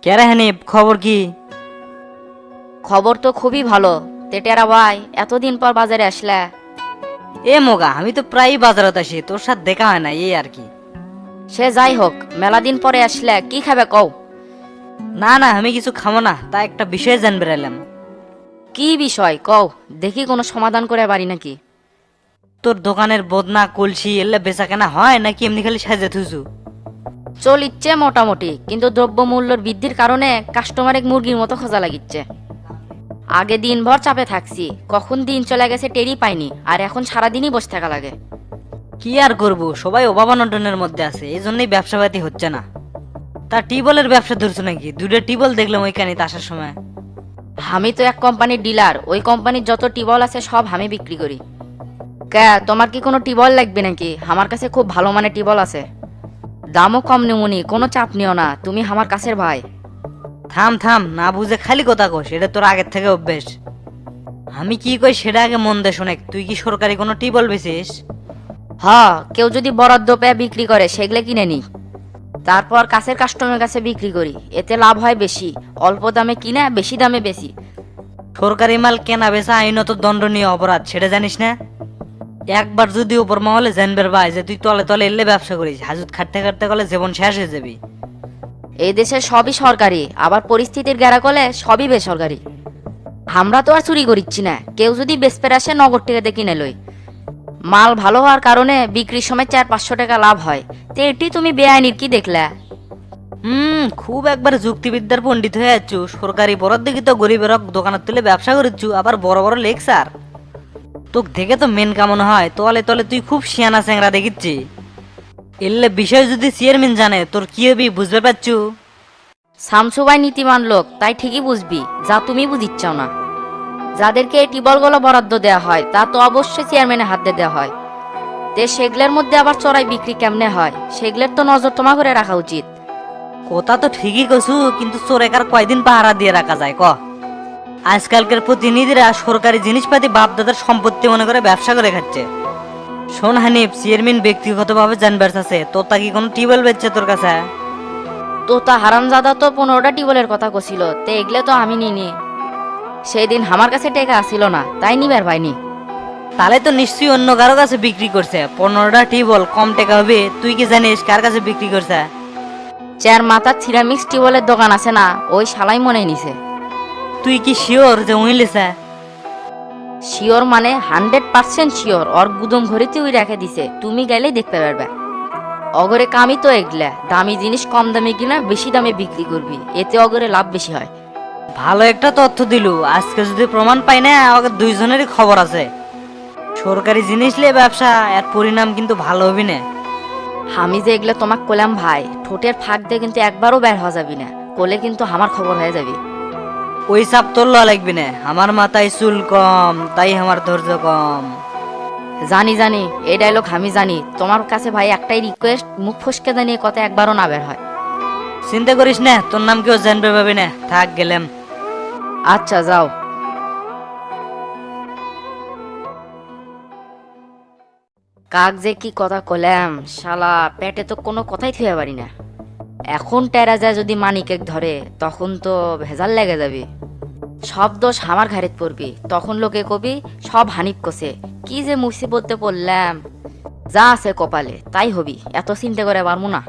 কেরে হানিফ, খবর কি? খবর তো খুবই ভালো। তেটেরা ভাই, এতদিন পর বাজারে আসলে? এ মোগা, আমি তো প্রায়ই বাজারত আসি, তোর সাথে দেখা হয় না, এই আর কি। সে যাই হোক, মেলা দিন পরে আসলে কি খাবে কও? না না, আমি কিছু খাবো না, তা একটা বিষয় জানবে এলাম। কি বিষয় কও, দেখি কোনো সমাধান করে পারি নাকি। তোর দোকানের বদনা কলসি এলে বেচা কেনা হয় নাকি এমনি খালি সাজে থুসু? চলিচ্ছে মোটামুটি, কিন্তু দ্রব্যমূল্যের বৃদ্ধির কারণে কাস্টমারে মুরগির মতো খোঁজা লাগিচ্ছে। আগে দিনভর চাপে থাকছি, কখন দিন চলে গেছে টেরই পাইনি, আর এখন সারাদিনই বসে থাকা লাগে। কি আর করবো, সবাই অভাবানটনের মধ্যে আছে, এই জন্যই ব্যবসাপাতি হচ্ছে না। তা টিবলের ব্যবসা ধরছো নাকি? দুটো টিবল দেখলাম ওইখানে আসার সময়। আমি তো এক কোম্পানির ডিলার, ওই কোম্পানির যত টিবল আছে সব আমি বিক্রি করি। কে, তোমার কি কোনো টিবল লাগবে নাকি? আমার কাছে খুব ভালো মানের টিবল আছে, দামও কম নেমুনি, কোনো চাপ নিও না, তুমি আমার কাছের ভাই। থাম থাম, না বুঝে খালি কথা কস, এটা তোর আগের থেকে অভ্যেস। আমি কি কই সেটা আগে মন দে শোনে, তুই কি সরকারি কোনো টিবল বেচিস? হ্যাঁ, কেউ যদি বরাদ্দ পেয়ে বিক্রি করে সেগুলো কিনে নিই, তারপর কাছের কাস্টমারের কাছে বিক্রি করি, এতে লাভ হয় বেশি। অল্প দামে কিনে বেশি দামে বেশি। সরকারি মাল কেনা বেচা আইনত দণ্ডনীয় অপরাধ, সেটা জানিস না? একবার যদি উপর মহলে জানবার ভাই যে তুই তলে তলে এলে ব্যবসা করিস, হাজত খাটতে খাটতে গেলে জীবন শেষ হয়ে যাবি। এই দেশে সবই সরকারি, আবার পরিস্থিতির গেরা করলে সবই বেসরকারি। আমরা তো আর চুরি করিচ্ছি না, কেউ যদি বেসপের আসে নগদ টিকাতে কিনে লই। মাল ভালো হওয়ার কারণে বিক্রির সময় 400-500 টাকা লাভ হয়, তো এটি তুমি বেআইনির কি দেখলা? খুব একবার যুক্তিবিদ্যার পণ্ডিত হয়ে যাচ্ছু। সরকারি বরাদ্দ দেখি তো গরিবের দোকানের তুলে ব্যবসা করিচ্ছু, আবার বড় বড় লেকচার। তোকে দেখে তো মেন কামন হয়, তলে তলে তুই খুব শিয়ানা চ্যাংরা দেখিচ্ছি। এলে বিষয় যদি চেয়ারম্যান জানে তোর কি হবি বুঝতে পারছু? শামসুবাই নীতিমান লোক, তাই ঠিকই বুঝবি, যা তুমি বুঝিচ্ছাও না। যাদেরকে এই টিবলগুলো বরাদ্দ দেওয়া হয় তা তো অবশ্যই চেয়ারম্যানের হাতে দেওয়া হয়, তে সেগুলোর মধ্যে আবার চড়াই বিক্রি কেমনে হয় সেগুলোর তো নজর তোমা করে রাখা উচিত। কথা তো ঠিকই কছু, কিন্তু চোরেকার কয়দিন পাহারা দিয়ে রাখা যায় ক? আজকালকার প্রতিনিধিরা সরকারি জিনিসপাতি বাপদাদার সম্পত্তি মনে করে ব্যবসা করে খাচ্ছে। শোন হানিফ, চেয়ারম্যান ব্যক্তিগতভাবে জানবার আছে তোর তা কি কোনো টিউবওয়েল বেচছে তোর কাছে? তো তা হারামজাদা তো 15টা টিবলের কথা কছিল, তে এগুলো তো আমি নিনি। সেই দিন আমার কাছে টাকা আসিল না, তাই নিবার পাইনি। তাহলে তো নিশ্চয়ই অন্য কারো কাছে বিক্রি করছে। 15টা টিউবওয়েল কম টাকা হবে, তুই কি জানিস কার কাছে বিক্রি করছে? চার মাথার সিরামিক্স টিবলের দোকান আছে না, ওই শালাই মনে নিছে। তুই কি শিওর যে উই লিছে? শিওর মানে 100% শিওর, ওর গুদম ঘড়িতে ওই রেখে দিছে, তুমি গেলেই দেখতে পারবে। অগরে কামই তো এগলা, দামি জিনিস কম দামে কিনা বেশি দামে বিক্রি করবি, এতে অগরে লাভ বেশি হয়। ভালো একটা তথ্য দিলু, আজকে যদি প্রমাণ পাই না আমাকে দুইজনেরই খবর আছে। সরকারি জিনিস নিয়ে ব্যবসা, এর পরিণাম কিন্তু ভালো হবি না। আমি যে এগুলো তোমাক কলাম ভাই, ঠোঁটের ফাঁক দিয়ে কিন্তু একবারও বের হওয়া যাবি না, কোলে কিন্তু আমার খবর হয়ে যাবি। ওই চাপ তোর লওয়া লাগবি না, আমার মাথায় চুল কম তাই আমার ধৈর্য কম। জানি জানি, এই ডায়লগ আমি জানি। তোমার কাছে ভাই একটাই রিকোয়েস্ট, মুখ ফসকে জানিয়ে কথা একবারও না বের হয়। চিন্তা করিস না, তোর নাম কেউ জানবে পাবি না, থাক গেলাম। আচ্ছা যাও। কাক যে কি কথা কলাম, শালা পেটে তো কোনো কথাই থুয়ে পারি না। এখন টেরা যায় যদি মানিকেক ধরে, তখন তো ভেজাল লেগে যাবে। সব দোষ আমার ঘাড়ে পড়বি, তখন লোকে কবি সব হানিফ কষে। কি যে মুসিবতে পড়লাম, যা আছে কপালে তাই হবি, এত চিন্তা করে পারবো না।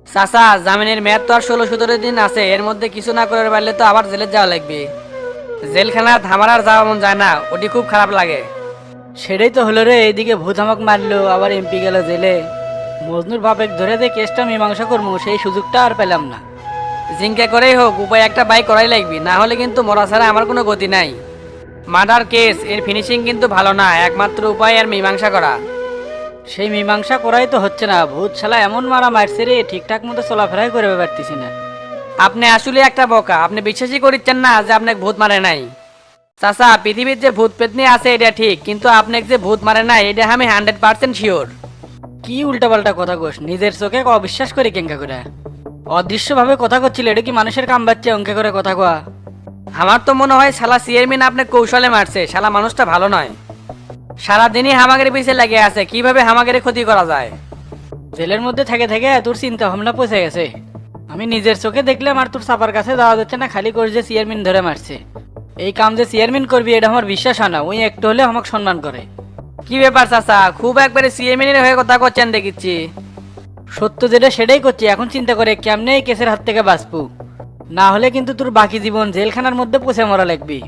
চাচা, জামিনের মেয়াদ তো আর 16-17 দিন আছে, এর মধ্যে কিছু না করে পারলে তো আবার জেলে যাওয়া লাগবে। জেলখানার ধামার যাওয়া মন যায় না, ওটি খুব খারাপ লাগে। সেটাই তো হলো রে, এইদিকে ভূত আমাক মারলো, আবার এমপি গেল জেলে। মজনুর বাপেক ধরে যে কেসটা মীমাংসা করবো সেই সুযোগটা আর পেলাম না। জিঙ্কা করেই হোক উপায় একটা বাই করাই লাগবে, না হলে কিন্তু মরা ছাড়া আমার কোনো গতি নাই। মার্ডার কেস, এর ফিনিশিং কিন্তু ভালো না, একমাত্র উপায় আর মীমাংসা করা। সেই মীমাংসা করাই তো হচ্ছে না, ভূত শালা এমন মারা মারছে রে, ঠিকঠাক মতো চলাফেরাই করে পারতেছি না। আপনি আসলে একটা বোকা, আপনি বিশ্বাসই করছেন না যে আপনাকে ভূত মারে নাই। চাচা, পৃথিবীর যে ভূত পেতনি আছে এটা ঠিক, কিন্তু আপনাকে যে ভূত মারে নাই এটা আমি 100% শিওর। কি উল্টাপাল্টা কথা কোস, নিজের চোখে অবিশ্বাস করি কেঙ্কা করে। অদৃশ্যভাবে কথা করছিল, এটা কি মানুষের কাম বাচ্চা অঙ্কে করে কথা কয়া? আমার তো মনে হয় শালা চেয়ারম্যান আপনাকে কৌশলে মারছে, শালা মানুষটা ভালো নয়। সারাদিনই হামাগের পিছে লেগে আছে, কিভাবে হামাগের ক্ষতি করা যায়। জেলের মধ্যে থেকে থেকে তোর চিন্তা ভাবনা পৌঁছে গেছে। আমি নিজের চোখে দেখলাম আর তোর চাপার কাছে যাওয়া যাচ্ছে না, খালি করে যে চেয়ারম্যান ধরে মারছে। এই কাম যে চেয়ারম্যান করবি এটা আমার বিশ্বাস হয় না। ওই একটু হলে আমাকে সম্মান করে। কি ব্যাপার চাচা, খুব একবারে সিএমএন হয়ে কথা করছেন দেখিচ্ছি। সত্য যেটা সেটাই করছি। এখন চিন্তা করে কেমনে এই কেসের হাত থেকে বাঁচবো, না হলে কিন্তু তোর বাকি জীবন জেলখানার মধ্যে পচে মরা লাগবি।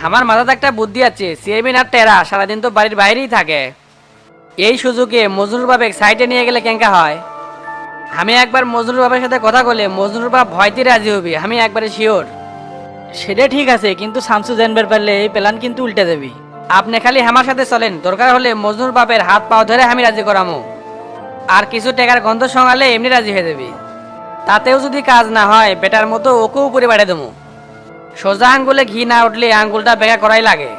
আমার মাথাতে একটা বুদ্ধি আছে, সিএমএন আর টেরা সারাদিন তো বাড়ির বাইরেই থাকে। এই সুযোগে মজনুর বাবেক সাইডে নিয়ে গেলে কেঙ্কা হয়। আমি একবার মজনুর বাবার সাথে কথা বলে মজনুর বাপ ভয়তে রাজি হবি, আমি একবারে শিওর। সেটা ঠিক আছে, কিন্তু শামসু জানবার পারলে এই প্ল্যান কিন্তু উল্টে যাবি। আপনি খালি আমার সাথে চলেন, দরকার হলে মজনুর বাপের হাত পাও ধরে আমি রাজি করামো। আর কিছু টাকার গন্ধ সঙ্গালে এমনি রাজি হয়ে যাবি। তাতেও যদি কাজ না হয় বেটার মতো ওকেও উপরে বাড়িয়ে দেবো। সোজা আঙ্গুলে ঘি না উঠলে আঙ্গুলটা বেকা করাই লাগে।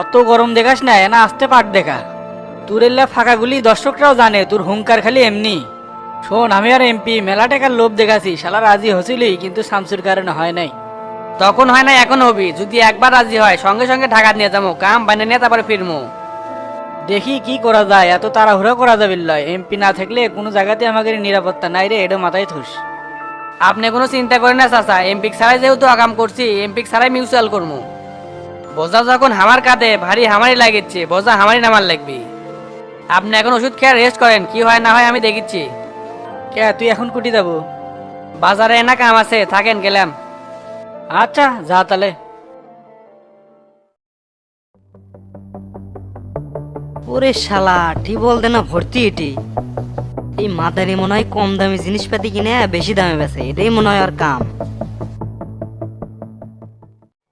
অত গরম দেখাস না, না আসতে পাট দেখা। তোর এল্লা ফাঁকাগুলি দর্শকরাও জানে, তোর হুঙ্কার খালি এমনি। শোন, আমি আর এমপি মেলা টাকার লোভ দেখাছি, শালা রাজি হছিলি, কিন্তু শামসুর কারণে হয় নাই। তখন হয় না, এখন হবি। যদি একবার রাজি হয় সঙ্গে সঙ্গে ঢাকা নিয়ে যাবো, কাম বানিয়ে নিয়ে তারপরে ফিরবো। দেখি কি করা যায়, এত তাড়াহুড়া করা যাবে লয়। এমপি না থাকলে কোনো জায়গাতে আমাদের নিরাপত্তা নাই রে, এটা মাথায় থুস। আপনি কোনো চিন্তা করেন না চাচা, এমপিক ছাড়াই যেহেতু আগাম করছি, এমপিক ছাড়াই মিউচুয়াল করবো। বোঝা যখন হামার কাঁধে ভারী হামারি লাগেছে, বোঝা হামারি নামার লাগবি। আপনি এখন ওষুধ খেয়ে রেস্ট করেন, কি হয় না হয় আমি দেখিচ্ছি। কে তুই এখন কুটি যাবো? বাজারে না কাম আছে, থাকেন, গেলাম। আচ্ছা যা তাহলে। ওরে শালা টিবল দে না ভর্তি এটি। এই মাদারি মনে হয় কম দামি জিনিসপাতি কিনে বেশি দামে বেচে, এটাই মনে হয় আর কাম।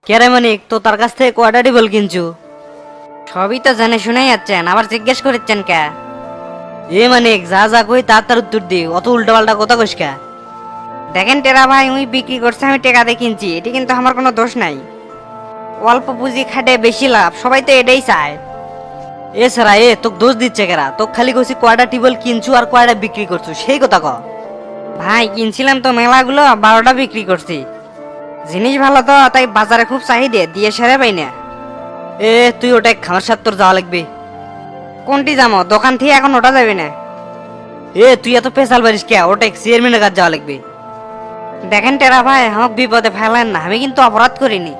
কেরে মানিক, তো তার কাছ থেকে কয়টা টিবল কিনছু? সবই তো জানে শুনেই যাচ্ছেন, আবার জিজ্ঞেস করেছেন কে? এ মানিক, যা যা কই তার উত্তর দি, অত উল্টা পাল্টা কথা কইস কা? দেখেন টেরা ভাই, উই বিক্রি করছে, আমি টাকা দিয়ে কিনছি, এটি কিন্তু আমার কোনো দোষ নাই। অল্প পুঁজি খাটে বেশি লাভ, সবাই তো এটাই চায়। এ সারা তোকে দোষ দিচ্ছে কেরা? তোকে খালি কইছি কয়টা টিবল কিনছু আর কয়টা বিক্রি করছু, সেই কথা ক। ভাই কিনছিলাম তো মেলাগুলো, 12টা বিক্রি করছি। জিনিস ভালো তো, তাই বাজারে খুব চাহিদা, দিয়ে সেরে পাই না। এ তুই ওটাই খামার সাথে তোর যাওয়া লাগবে। কোনটি যাবো? দোকান থেকে এখন ওটা যাবে না। এ তুই এত পেশাল পারিস কে? ওটাই চেয়ারম্যানের কাছে যাওয়া লাগবে। দেখেন টেরা ভাই, আমাকে বিপদে ফেলেন না, আমি কিন্তু অপরাধ করিনি।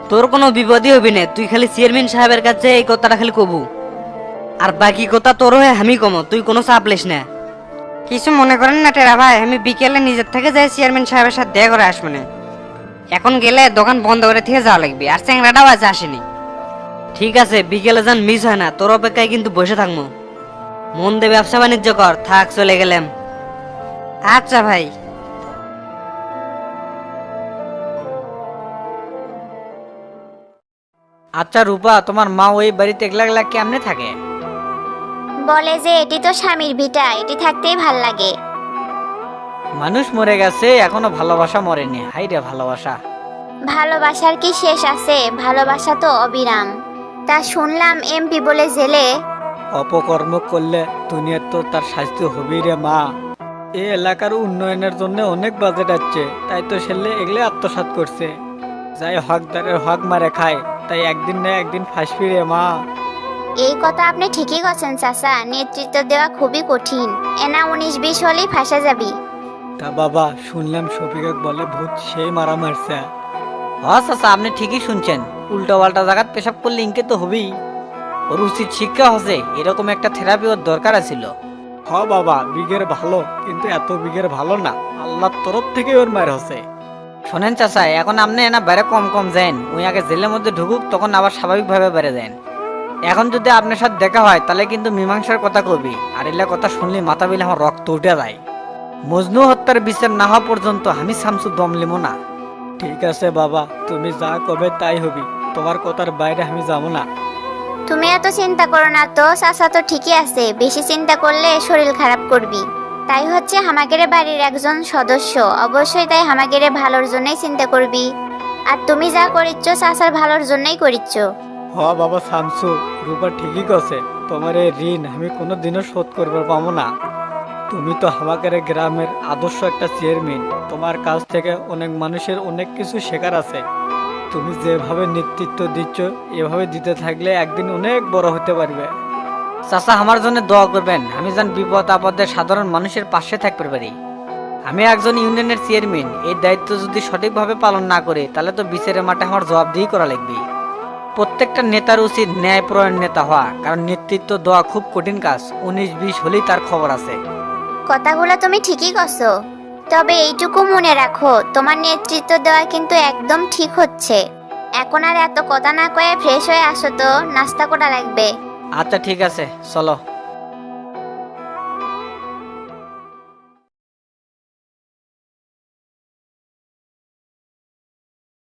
তোর কোনো বিপদই হবি না, তুই খালি চেয়ারম্যান সাহেবের কাছে এই কথাটা খালি কবু, আর বাকি কথা তোর হয়ে আমি কমো, তুই কোনো চাপ লিস না। কিছু মনে করেন না টেরা ভাই, আমি বিকেলে নিজের থেকে যাই চেয়ারম্যান সাহেবের সাথে দেখা করে আসবো না। এখন গেলে দোকান বন্ধ করে থেকে যাওয়া লাগবে, আর চ্যাংরাটাও আজ আসেনি। ঠিক আছে, বিকেলে যান, মিস হয় না, তোর অপেক্ষায় কিন্তু বসে থাকবো। মন দিয়ে ব্যবসা বাণিজ্য কর, থাক, চলে গেলাম। আচ্ছা ভাই। আচ্ছা রূপা, তোমার মা ওই বাড়িতে একলা একলা কেমনে থাকে? বলে যে এটি তো স্বামীর ভিটা, এটি থাকতেই ভাল লাগে। মানুষ মরে গেছে, এখনো ভালোবাসা মরেনি। হাই রে ভালোবাসা! ভালোবাসার কি শেষ আছে? ভালোবাসা তো অবিরাম। তা শুনলাম এমপি বলে জেলে। অপকর্ম করলে দুনিয়ার তো তার শাস্তি হবেই রে মা। এই এলাকার উন্নয়নের জন্য অনেক বাজেট আছে, তাই তো ছেলে এগুলো আত্মসাৎ করছে। যাই হকদারের হক মারে খায়, তাই একদিন না একদিন ফাঁসবি রে মা। এই কথা আপনি ঠিকই করছেন চাচা, নেতৃত্ব দেওয়া খুবই কঠিন। এনা 19-20 হলেই ফাঁসা যাবি। তা বাবা, শুনলাম শফিকাক বলে ভূত সেই মারা মারছে। হ্যাঁ চাচা, আপনি ঠিকই শুনছেন। উল্টা পাল্টা জায়গাত পেশাব করলে ইনকে তো হবেই। ওর উচিত শিক্ষা হচ্ছে, এরকম একটা থেরাপি ওর দরকার ছিল। হ বাবা, বিঘের ভালো, কিন্তু এত বিঘের ভালো না। আল্লাহর তরফ থেকে ওর মার হচ্ছে। শোনেন চাচা, এখন আপনি না বাইরে কম কম যান, ওই আগে জেলের মধ্যে ঢুকুক, তখন আবার স্বাভাবিকভাবে বেড়ে যান। এখন যদি আপনার সাথে দেখা হয় তাহলে কিন্তু মীমাংসার কথা কবি, আর এলা কথা শুনলে মাথা বিলে আমার রক্ত উঠে যায়। মজনু হত্যার বিচার না হওয়া পর্যন্ত আমি শামসু দম লিমো না। ঠিক আছে বাবা, তুমি যা কবে তাই হবি, তোমার কথার বাইরে আমি যাবো না। তুমি এত চিন্তা করো না তো, চাচা তো ঠিকই আছে। বেশি চিন্তা করলে শরীর খারাপ করবি। তাই হচ্ছে হামাগেরে বাড়ির একজন সদস্য, অবশ্যই তাই হামাগেরে ভালোর জন্যই চিন্তা করবি। আর তুমি যা করিচ্ছ চাচার ভালোর জন্যই করিচ্ছ। হ বাবা শামসু, রূপা ঠিকই কছে। তোমার এই ঋণ আমি কোনোদিনও শোধ করতে পাবো না। তুমি তো আমাদের গ্রামের আদর্শ একটা চেয়ারম্যান, তোমার কাছ থেকে অনেক মানুষের অনেক কিছু শেখার আছে। তুমি যেভাবে নেতৃত্ব দিচ্ছ, এভাবে দিতে থাকলে একদিন অনেক বড় হতে পারবে। চাচা আমার জন্য দোয়া করবেন, আমি যেন বিপদ আপদে সাধারণ মানুষের পাশে থাকতে পারি। আমি একজন ইউনিয়নের চেয়ারম্যান, এই দায়িত্ব যদি সঠিকভাবে পালন না করে তাহলে তো বিচারের মাঠে আমার জবাবদিহি করা লাগবে। প্রত্যেকটা নেতার উচিত ন্যায়পরায়ণ নেতা হওয়া, কারণ নেতৃত্ব দেওয়া খুব কঠিন কাজ। 19-20 হলেই তার খবর আছে। কথাগুলো তুমি ঠিকই কছো, তবে এইটুকু মনে রাখো, তোমার নেতৃত্ব দেওয়া কিন্তু একদম ঠিক হচ্ছে। এখন আর এত কথা না কয়ে ফ্রেশ হয়ে আসো তো, নাস্তা করা লাগবে। আচ্ছা ঠিক আছে, চলো।